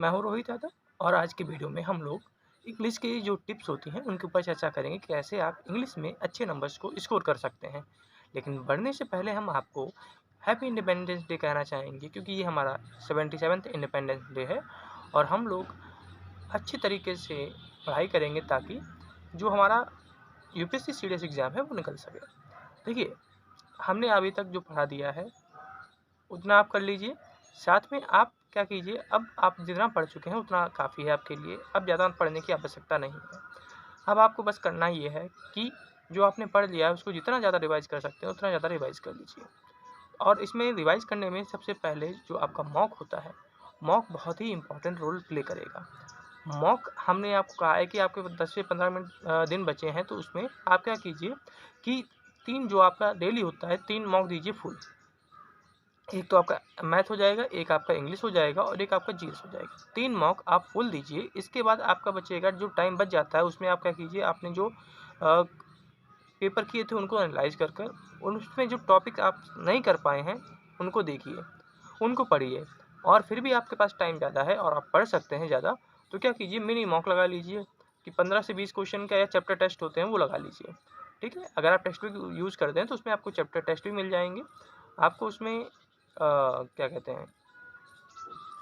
मैं हूँ रोहित यादव और आज की वीडियो में हम लोग इंग्लिश की जो टिप्स होती हैं उनके ऊपर चर्चा करेंगे कि कैसे आप इंग्लिश में अच्छे नंबर्स को स्कोर कर सकते हैं। लेकिन बढ़ने से पहले हम आपको हैप्पी इंडिपेंडेंस डे कहना चाहेंगे क्योंकि ये हमारा 77th इंडिपेंडेंस डे है और हम लोग अच्छे तरीके से पढ़ाई करेंगे ताकि जो हमारा यूपीएससी सीडीएस एग्ज़ाम है वो निकल सके। देखिए, हमने अभी तक जो पढ़ा दिया है उतना आप कर लीजिए। साथ में आप क्या कीजिए, अब आप जितना पढ़ चुके हैं उतना काफ़ी है आपके लिए, अब ज़्यादा पढ़ने की आवश्यकता नहीं है। अब आपको बस करना ये है कि जो आपने पढ़ लिया है उसको जितना ज़्यादा रिवाइज़ कर सकते हैं उतना ज़्यादा रिवाइज़ कर लीजिए। और इसमें रिवाइज़ करने में सबसे पहले जो आपका मॉक होता है, मॉक बहुत ही इम्पोर्टेंट रोल प्ले करेगा। मॉक हमने आपको कहा है कि आपके 10 से 15 मिनट दिन बचे हैं, तो उसमें आप क्या कीजिए कि 3 जो आपका डेली होता है 3 मॉक दीजिए फुल। एक तो आपका मैथ हो जाएगा, एक आपका इंग्लिश हो जाएगा और एक आपका जीएस हो जाएगा। 3 मॉक आप फुल दीजिए। इसके बाद आपका बचेगा जो टाइम बच जाता है उसमें आप क्या कीजिए, आपने जो पेपर किए थे उनको एनालाइज़ कर कर उसमें जो टॉपिक आप नहीं कर पाए हैं उनको देखिए, उनको पढ़िए। और फिर भी आपके पास टाइम ज़्यादा है और आप पढ़ सकते हैं ज़्यादा, तो क्या कीजिए मिनी मॉक लगा लीजिए कि 15 से 20 क्वेश्चन का या चैप्टर टेस्ट होते हैं वो लगा लीजिए। ठीक है? अगर आप टेक्स्ट बुक यूज़ करते हैं तो उसमें आपको चैप्टर टेस्ट भी मिल जाएँगे। आपको उसमें क्या कहते हैं,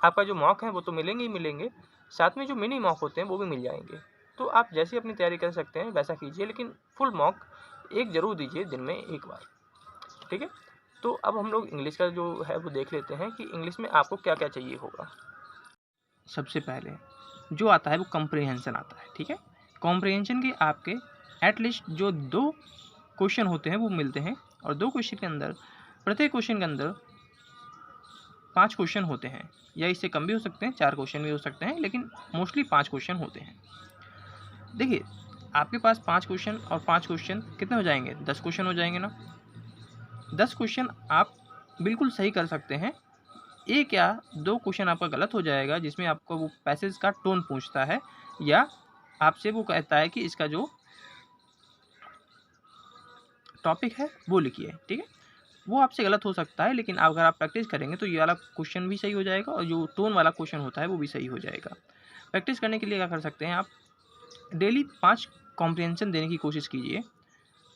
आपका जो मॉक है वो तो मिलेंगे ही मिलेंगे, साथ में जो मिनी मॉक होते हैं वो भी मिल जाएँगे। तो आप जैसे अपनी तैयारी कर सकते हैं वैसा कीजिए, लेकिन फुल मॉक एक ज़रूर दीजिए दिन में 1 बार। ठीक है? तो अब हम लोग इंग्लिश का जो है वो देख लेते हैं कि इंग्लिश में आपको क्या-क्या चाहिए होगा। सबसे पहले जो आता है वो कॉम्प्रिहेंशन आता है। ठीक है? कॉम्प्रिहेंशन के आपके एट लीस्ट जो 2 क्वेश्चन होते हैं वो मिलते हैं और 2 क्वेश्चन के अंदर, प्रत्येक क्वेश्चन के अंदर 5 क्वेश्चन होते हैं या इससे कम भी हो सकते हैं, 4 क्वेश्चन भी हो सकते हैं, लेकिन मोस्टली 5 क्वेश्चन होते हैं। देखिए, आपके पास 5 क्वेश्चन और 5 क्वेश्चन कितने हो जाएंगे? 10 क्वेश्चन हो जाएंगे ना। 10 क्वेश्चन आप बिल्कुल सही कर सकते हैं। 1 या 2 क्वेश्चन आपका गलत हो जाएगा जिसमें आपको वो पैसेज का टोन पूछता है या आपसे वो कहता है कि इसका जो टॉपिक है वो लिखिए। ठीक है? वो आपसे गलत हो सकता है, लेकिन अगर आप प्रैक्टिस करेंगे तो ये वाला क्वेश्चन भी सही हो जाएगा और जो टोन वाला क्वेश्चन होता है वो भी सही हो जाएगा। प्रैक्टिस करने के लिए क्या कर सकते हैं आप, डेली 5 कॉम्प्रिहेंशन देने की कोशिश कीजिए।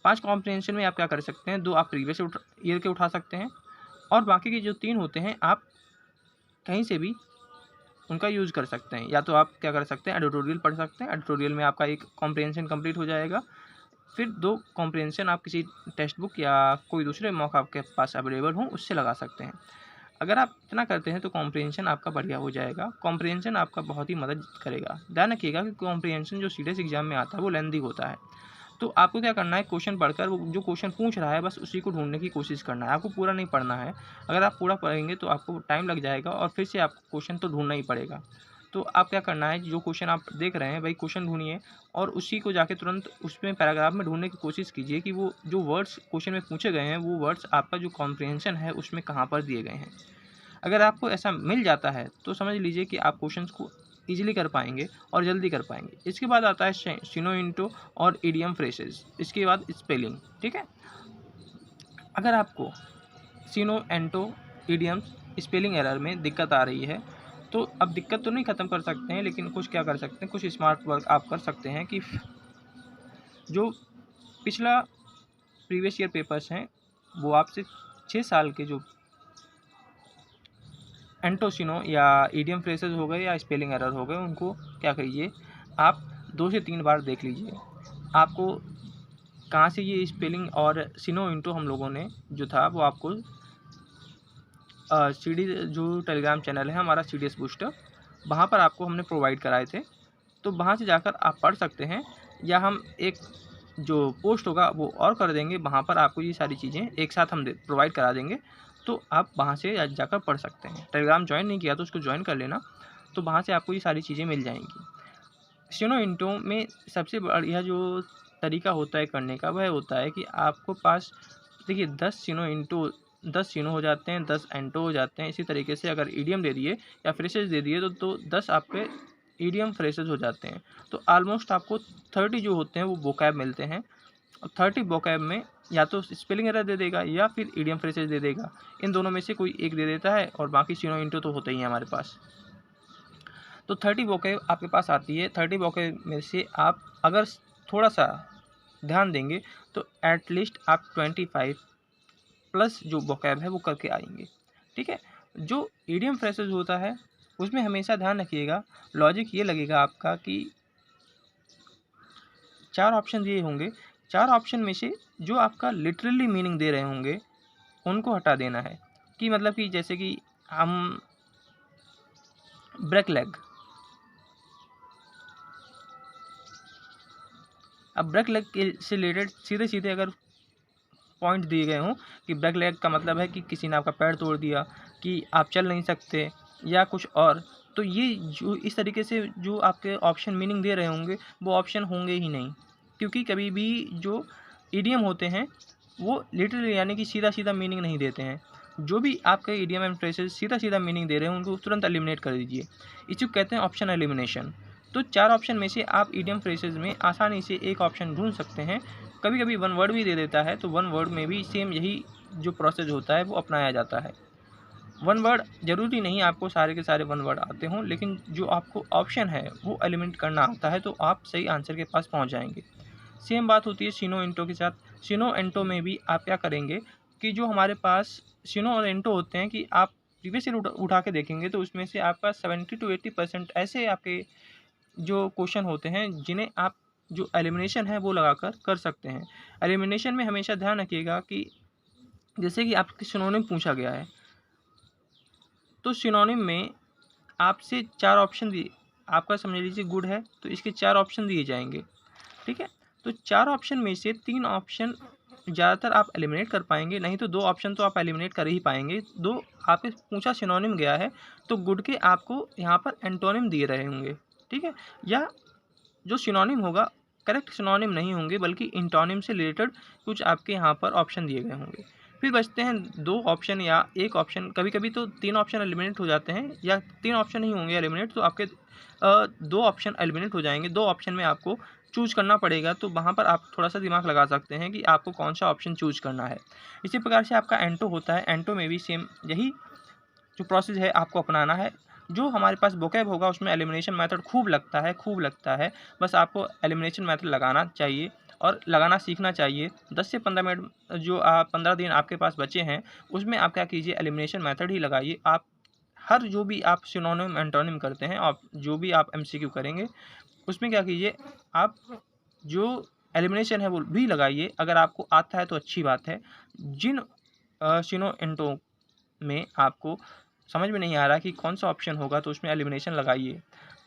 5 कॉम्प्रिहेंशन में आप क्या कर सकते हैं, 2 आप प्रीवियस ईयर के उठा सकते हैं और बाकी के जो 3 होते हैं आप कहीं से भी उनका यूज़ कर सकते हैं। या तो आप क्या कर सकते हैं, एडिटोरियल पढ़ सकते हैं, एडिटोरियल में आपका एक कॉम्प्रिहेंशन कंप्लीट हो जाएगा। फिर 2 कॉम्प्रिहेंशन आप किसी टेक्स्ट बुक या कोई दूसरे मॉक आपके पास अवेलेबल हो उससे लगा सकते हैं। अगर आप इतना करते हैं तो कॉम्प्रिहेंशन आपका बढ़िया हो जाएगा। कॉम्प्रिहेंशन आपका बहुत ही मदद करेगा। ध्यान रखिएगा कि कॉम्प्रिहेंशन जो सीरियस एग्जाम में आता है वो लेंथी होता है। तो आपको क्या करना है, क्वेश्चन पढ़कर वो जो क्वेश्चन पूछ रहा है बस उसी को ढूँढने की कोशिश करना है। आपको पूरा नहीं पढ़ना है। अगर आप पूरा पढ़ेंगे तो आपको टाइम लग जाएगा और फिर से आपको क्वेश्चन तो ढूँढना ही पड़ेगा। तो आप क्या करना है, जो क्वेश्चन आप देख रहे हैं वही क्वेश्चन ढूँढिए और उसी को जाके तुरंत उसमें पैराग्राफ में ढूँढने की कोशिश कीजिए कि वो जो वर्ड्स क्वेश्चन में पूछे गए हैं वो वर्ड्स आपका जो कॉम्प्रिहेंशन है उसमें कहाँ पर दिए गए हैं। अगर आपको ऐसा मिल जाता है तो समझ लीजिए कि आप क्वेश्चंस को ईज़िली कर पाएँगे और जल्दी कर पाएँगे। इसके बाद आता है सिनोनिम्स और इडियम फ्रेजेस, इसके बाद स्पेलिंग। ठीक है? अगर आपको सिनोनिम्स, इडियम्स, स्पेलिंग एरर में दिक्कत आ रही है तो अब दिक्कत तो नहीं ख़त्म कर सकते हैं, लेकिन कुछ क्या कर सकते हैं, कुछ स्मार्ट वर्क आप कर सकते हैं कि जो पिछला प्रीवियस ईयर पेपर्स हैं वो आपसे 6 साल के जो एंटोसिनो या ईडियम फ्रेजेस हो गए या स्पेलिंग एरर हो गए उनको क्या करिए, आप 2 से 3 बार देख लीजिए। आपको कहाँ से ये स्पेलिंग और सिनो इंटो हम लोगों ने जो था वो आपको सीडी जो टेलीग्राम चैनल है हमारा सीडीएस बूस्टर, वहाँ पर आपको हमने प्रोवाइड कराए थे। तो वहाँ से जाकर आप पढ़ सकते हैं या हम एक जो पोस्ट होगा वो और कर देंगे, वहाँ पर आपको ये सारी चीज़ें एक साथ हम प्रोवाइड करा देंगे। तो आप वहाँ से जाकर पढ़ सकते हैं। टेलीग्राम ज्वाइन नहीं किया तो उसको ज्वाइन कर लेना, तो वहाँ से आपको ये सारी चीज़ें मिल जाएंगी। स्टेनो इंटो में सबसे बढ़िया जो तरीका होता है करने का वह होता है कि आपको पास, देखिए 10 सिनो हो जाते हैं, 10 एंटो हो जाते हैं। इसी तरीके से अगर ईडियम दे दिए या फ्रेसेस दे दिए तो 10 आपके ईडियम फ्रेसेस हो जाते हैं। तो ऑलमोस्ट आपको 30 जो होते हैं वो वोकैब मिलते हैं और 30 वोकैब में या तो स्पेलिंग एरर दे देगा या फिर ईडियम फ्रेसेस दे देगा। इन दोनों में से कोई एक दे देता है और बाकी सिनो इंटो तो होते ही हैं हमारे पास। तो 30 वोकेब आपके पास आती है। 30 वोकेब में से आप अगर थोड़ा सा ध्यान देंगे तो एटलीस्ट आप 25 प्लस जो वोकेब है वो करके आएंगे। ठीक है, जो इडियम फ्रेजेस होता है उसमें हमेशा ध्यान रखिएगा, लॉजिक ये लगेगा आपका कि 4 ऑप्शन दिए होंगे, 4 ऑप्शन में से जो आपका लिटरली मीनिंग दे रहे होंगे उनको हटा देना है। कि मतलब कि जैसे कि हम ब्रेक लेग, अब ब्रेक लेग के से रिलेटेड सीधे सीधे अगर पॉइंट दिए गए हों कि ब्रेक लेग का मतलब है कि किसी ने आपका पैर तोड़ दिया, कि आप चल नहीं सकते या कुछ और, तो ये जो इस तरीके से जो आपके ऑप्शन मीनिंग दे रहे होंगे वो ऑप्शन होंगे ही नहीं। क्योंकि कभी भी जो इडियम होते हैं वो लिटरली यानी कि सीधा सीधा मीनिंग नहीं देते हैं। जो भी आपके इडियम एंड फ्रेजेस सीधा सीधा मीनिंग दे रहे हैं उनको तुरंत एलिमिनेट कर दीजिए। इसी को कहते हैं ऑप्शन एलिमिनेशन। तो 4 ऑप्शन में से आप इडियम फ्रेजेस में आसानी से एक ऑप्शन ढूंढ सकते हैं। कभी कभी वन वर्ड भी दे देता है, तो वन वर्ड में भी सेम यही जो प्रोसेस होता है वो अपनाया जाता है। वन वर्ड ज़रूरी नहीं आपको सारे के सारे वन वर्ड आते हों, लेकिन जो आपको ऑप्शन है वो एलिमिनेट करना आता है तो आप सही आंसर के पास पहुंच जाएंगे। सेम बात होती है सिनो इंटो के साथ। सिनो इंटो में भी आप क्या करेंगे कि जो हमारे पास सिनो और इंटो होते हैं कि आप प्रीवियस ईयर उठा के देखेंगे तो उसमें से आपका 70 to 80% ऐसे आपके जो क्वेश्चन होते हैं जिन्हें आप जो एलिमिनेशन है वो लगाकर कर सकते हैं। एलिमिनेशन में हमेशा ध्यान रखिएगा कि जैसे कि आपके सिनोनिम पूछा गया है तो सिनोनिम में आपसे 4 ऑप्शन दिए, आपका समझ लीजिए गुड है तो इसके 4 ऑप्शन दिए जाएंगे। ठीक है, तो 4 ऑप्शन में से 3 ऑप्शन ज़्यादातर आप एलिमिनेट कर पाएंगे, नहीं तो 2 ऑप्शन तो आप एलिमिनेट कर ही पाएंगे। 2 आपसे पूछा सिनोनिम गया है तो गुड के आपको यहाँ पर एंटोनिम दिए रहे होंगे। ठीक है, या जो सिनोनिम होगा करेक्ट सिनोनिम नहीं होंगे बल्कि इंटोनिम से रिलेटेड कुछ आपके यहाँ पर ऑप्शन दिए गए होंगे। फिर बचते हैं 2 ऑप्शन या 1 ऑप्शन, कभी कभी तो 3 ऑप्शन एलिमिनेट हो जाते हैं या 3 ऑप्शन नहीं होंगे एलिमिनेट तो आपके 2 ऑप्शन एलिमिनेट हो जाएंगे। 2 ऑप्शन में आपको चूज करना पड़ेगा, तो वहाँ पर आप थोड़ा सा दिमाग लगा सकते हैं कि आपको कौन सा ऑप्शन चूज करना है। इसी प्रकार से आपका एंटो होता है, एंटो में भी सेम यही जो प्रोसेस है आपको अपनाना है। जो हमारे पास वोकैब होगा उसमें एलिमिनेशन मेथड खूब लगता है। बस आपको एलिमिनेशन मेथड लगाना चाहिए और लगाना सीखना चाहिए। 10 से 15 मिनट जो 15 दिन आपके पास बचे हैं उसमें आप क्या कीजिए एलिमिनेशन मेथड ही लगाइए। आप हर जो भी आप सिनोनिम एंटोनिम करते हैं, आप जो भी आप एमसीक्यू करेंगे उसमें क्या कीजिए आप जो एलिमिनेशन है वो भी लगाइए। अगर आपको आता है तो अच्छी बात है। जिन सिनो एंटो में आपको समझ में नहीं आ रहा कि कौन सा ऑप्शन होगा तो उसमें एलिमिनेशन लगाइए।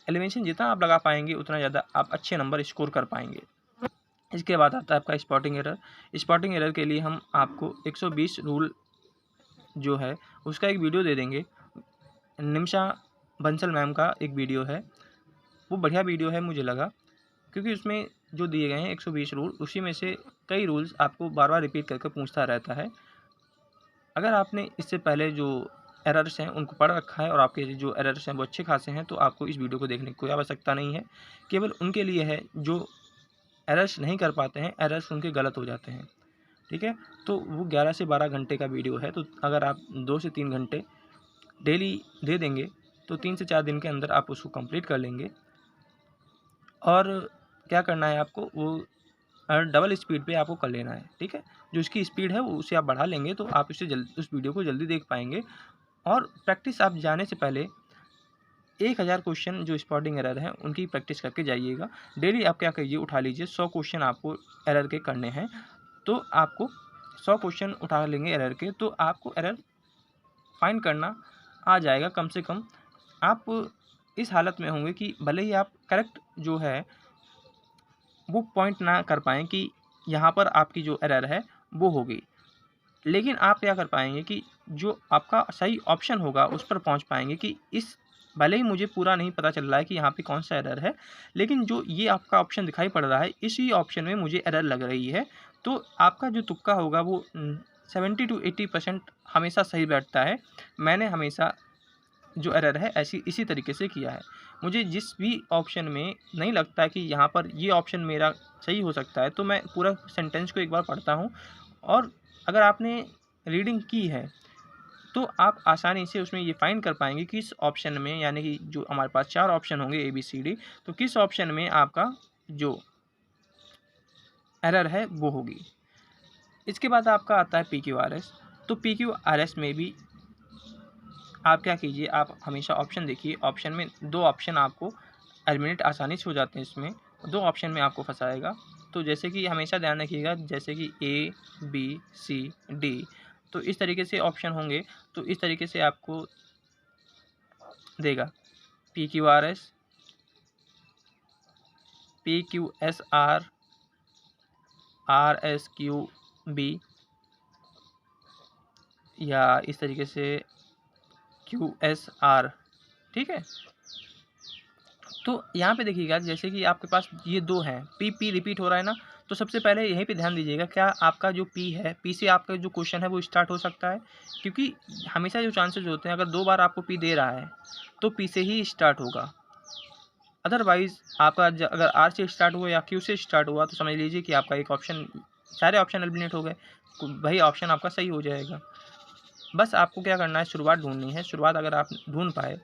एलिमिनेशन जितना आप लगा पाएंगे उतना ज़्यादा आप अच्छे नंबर स्कोर कर पाएंगे। इसके बाद आता है आपका स्पॉटिंग एरर। स्पॉटिंग एरर के लिए हम आपको 120 रूल जो है उसका एक वीडियो दे देंगे। निमिषा बंसल मैम का एक वीडियो है, वो बढ़िया वीडियो है मुझे लगा, क्योंकि उसमें जो दिए गए हैं 120 रूल उसी में से कई रूल्स आपको बार बार रिपीट करके पूछता रहता है। अगर आपने इससे पहले जो एरर्स हैं उनको पढ़ रखा है और आपके जो एरर्स हैं वो अच्छे खासे हैं तो आपको इस वीडियो को देखने की कोई आवश्यकता नहीं है। केवल उनके लिए है जो एरर्स नहीं कर पाते हैं, एरर्स उनके गलत हो जाते हैं। ठीक है, तो वो 11 से 12 घंटे का वीडियो है, तो अगर आप 2 से 3 घंटे डेली दे देंगे तो 3 से 4 दिन के अंदर आप उसको कंप्लीट कर लेंगे। और क्या करना है आपको वो डबल स्पीड पे आपको कर लेना है। ठीक है, जो उसकी स्पीड है वो उसे आप बढ़ा लेंगे तो आप इसे उस वीडियो को जल्दी देख पाएंगे। और प्रैक्टिस आप जाने से पहले 1000 क्वेश्चन जो स्पॉटिंग एरर हैं उनकी प्रैक्टिस करके जाइएगा। डेली आप क्या कीजिए उठा लीजिए 100 क्वेश्चन आपको एरर के करने हैं, तो आपको 100 क्वेश्चन उठा लेंगे एरर के तो आपको एरर फाइंड करना आ जाएगा। कम से कम आप इस हालत में होंगे कि भले ही आप करेक्ट जो है वो पॉइंट ना कर पाएँ कि यहाँ पर आपकी जो एरर है वो होगी, लेकिन आप क्या कर पाएंगे कि जो आपका सही ऑप्शन होगा उस पर पहुँच पाएंगे कि इस भले ही मुझे पूरा नहीं पता चल रहा है कि यहाँ पे कौन सा एरर है, लेकिन जो ये आपका ऑप्शन दिखाई पड़ रहा है इसी ऑप्शन में मुझे एरर लग रही है। तो आपका जो तुक्का होगा वो 70 to 80% हमेशा सही बैठता है। मैंने हमेशा जो एरर है ऐसी इसी तरीके से किया है। मुझे जिस भी ऑप्शन में नहीं लगता कि यहाँ पर ये ऑप्शन मेरा सही हो सकता है तो मैं पूरा सेंटेंस को एक बार पढ़ता हूँ। और अगर आपने रीडिंग की है तो आप आसानी से उसमें ये फाइंड कर पाएंगे किस ऑप्शन में, यानी कि जो हमारे पास 4 ऑप्शन होंगे ABCD, तो किस ऑप्शन में आपका जो एरर है वो होगी। इसके बाद आपका आता है PQRS। तो PQRS में भी आप क्या कीजिए, आप हमेशा ऑप्शन देखिए, ऑप्शन में 2 ऑप्शन आपको एलिमिनेट आसानी से हो जाते हैं। इसमें 2 ऑप्शन में आपको फंसाएगा। तो जैसे कि हमेशा ध्यान रखिएगा, जैसे कि ABCD, तो इस तरीके से ऑप्शन होंगे, तो इस तरीके से आपको देगा PQRS, PQSR, RSQB, या इस तरीके से QSR। ठीक है, तो यहाँ पे देखिएगा, जैसे कि आपके पास ये 2 हैं, P रिपीट हो रहा है ना, तो सबसे पहले यहीं पे ध्यान दीजिएगा, क्या आपका जो P है, P से आपका जो क्वेश्चन है वो स्टार्ट हो सकता है? क्योंकि हमेशा जो चांसेस होते हैं, अगर 2 बार आपको P दे रहा है तो P से ही स्टार्ट होगा। अदरवाइज़ आपका अगर R से स्टार्ट हुआ या Q से स्टार्ट हुआ तो समझ लीजिए कि आपका एक ऑप्शन, सारे ऑप्शन एलिमिनेट हो गए, वही ऑप्शन आपका सही हो जाएगा। बस आपको क्या करना है, शुरुआत ढूंढनी है। शुरुआत अगर आप ढूंढ पाए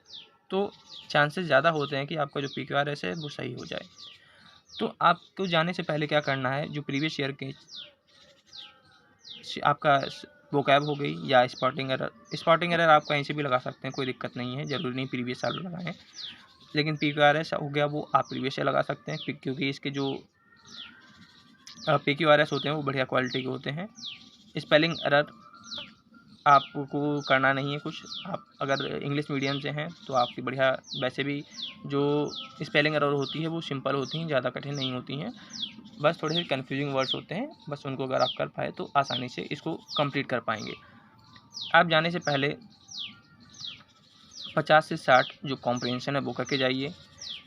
तो चांसेस ज़्यादा होते हैं कि आपका जो PQRS है वो सही हो जाए। तो आपको जाने से पहले क्या करना है, जो प्रीवियस ईयर के आपका वोकैब हो गई या स्पॉटिंग एरर आप कहीं से भी लगा सकते हैं, कोई दिक्कत नहीं है, ज़रूरी नहीं प्रीवियस साल लगाएं। लेकिन PQRS हो गया वो आप प्रीवियस ईयर लगा सकते हैं, क्योंकि इसके जो PQRS होते हैं वो बढ़िया क्वालिटी के होते हैं। स्पेलिंग एरर आपको करना नहीं है कुछ, आप अगर इंग्लिश मीडियम से हैं तो आपकी बढ़िया, वैसे भी जो स्पेलिंग एरर होती है वो सिंपल होती हैं, ज़्यादा कठिन नहीं होती हैं, बस थोड़े से कन्फ्यूजिंग वर्ड्स होते हैं, बस उनको अगर आप कर पाए तो आसानी से इसको कंप्लीट कर पाएंगे। आप जाने से पहले 50 से 60 जो कॉम्प्रिहेंशन है वो करके जाइए।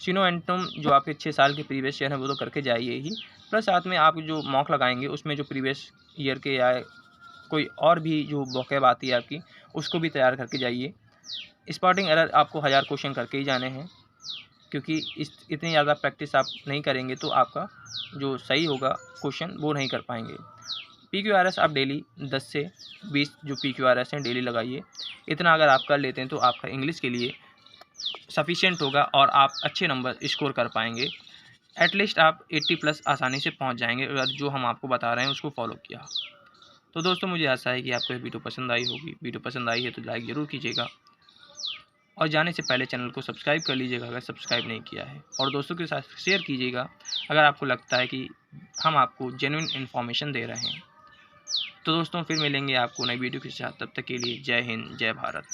सिनो एंटम जो आपके 6 साल के प्रीवियस ईयर है वो तो करके जाइए ही, प्लस साथ में आप जो मॉक लगाएंगे उसमें जो प्रीवियस ईयर के या कोई और भी जो वोकैब आती है आपकी, उसको भी तैयार करके जाइए। स्पॉटिंग एरर आपको 1000 क्वेश्चन करके ही जाने हैं, क्योंकि इतनी ज़्यादा प्रैक्टिस आप नहीं करेंगे तो आपका जो सही होगा क्वेश्चन वो नहीं कर पाएंगे। PQRS आप डेली 10 से 20 जो PQRS हैं डेली लगाइए। इतना अगर आप कर लेते हैं तो आपका इंग्लिश के लिए सफिशिएंट होगा और आप अच्छे नंबर स्कोर कर पाएंगे। एटलीस्ट आप 80 प्लस आसानी से पहुंच जाएंगे अगर जो हम आपको बता रहे हैं उसको फॉलो किया। तो दोस्तों मुझे आशा है कि आपको ये वीडियो पसंद आई होगी। वीडियो पसंद आई है तो लाइक ज़रूर कीजिएगा और जाने से पहले चैनल को सब्सक्राइब कर लीजिएगा अगर सब्सक्राइब नहीं किया है, और दोस्तों के साथ शेयर कीजिएगा अगर आपको लगता है कि हम आपको जेन्युइन इन्फॉर्मेशन दे रहे हैं। तो दोस्तों फिर मिलेंगे आपको नई वीडियो के साथ, तब तक के लिए जय हिंद जय भारत।